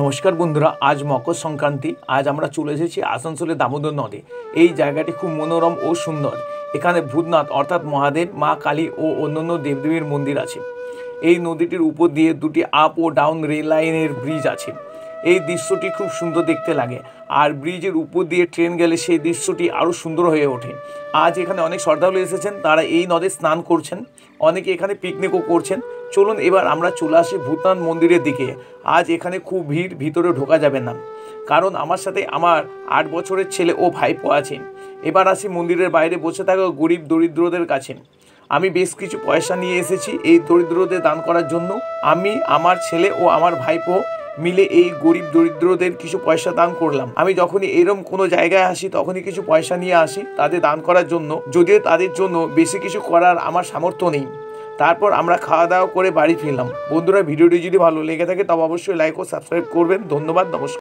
নমস্কার বন্ধুরা, আজ মকর সংক্রান্তি। আজ আমরা চলে এসেছি আসানসোলের দামোদর নদে। এই জায়গাটি খুব মনোরম ও সুন্দর। এখানে ভূতনাথ অর্থাৎ মহাদেব, মা কালী ও অন্যান্য দেবদেবীর মন্দির আছে। এই নদীটির উপর দিয়ে দুটি আপ ও ডাউন রেল লাইনের ব্রিজ আছে। এই দৃশ্যটি খুব সুন্দর দেখতে লাগে, আর ব্রিজের উপর দিয়ে ট্রেন গেলে সেই দৃশ্যটি আরও সুন্দর হয়ে ওঠে। আজ এখানে অনেক শ্রদ্ধালু এসেছেন, তারা এই নদে স্নান করছেন, অনেকে এখানে পিকনিকও করছেন। চলুন এবার আমরা চলে আসি ভূতনাথ মন্দিরের দিকে। আজ এখানে খুব ভিড়, ভিতরে ঢোকা যাবে না, কারণ আমার সাথে আমার 8 বছরের ছেলে ও ভাইপো আছে। এবার আসি মন্দিরের বাইরে বসে থাকা গরিব দরিদ্রদের কাছে। আমি বেশ কিছু পয়সা নিয়ে এসেছি এই দরিদ্রদের দান করার জন্য। আমি, আমার ছেলে ও আমার ভাইপো মিলে এই গরিব দরিদ্রদের কিছু পয়সা দান করলাম। আমি যখনই এরম কোনো জায়গায় আসি তখনই কিছু পয়সা নিয়ে আসি তাদের দান করার জন্য, যদিও তাদের জন্য বেশি কিছু করার আমার সামর্থ্য নেই। তারপর আমরা খাওয়া দাওয়া করে বাড়ি ফিরলাম। বন্ধুরা, ভিডিওটি যদি ভালো লেগে থাকে তবে অবশ্যই লাইক ও সাবস্ক্রাইব করবেন। ধন্যবাদ, নমস্কার।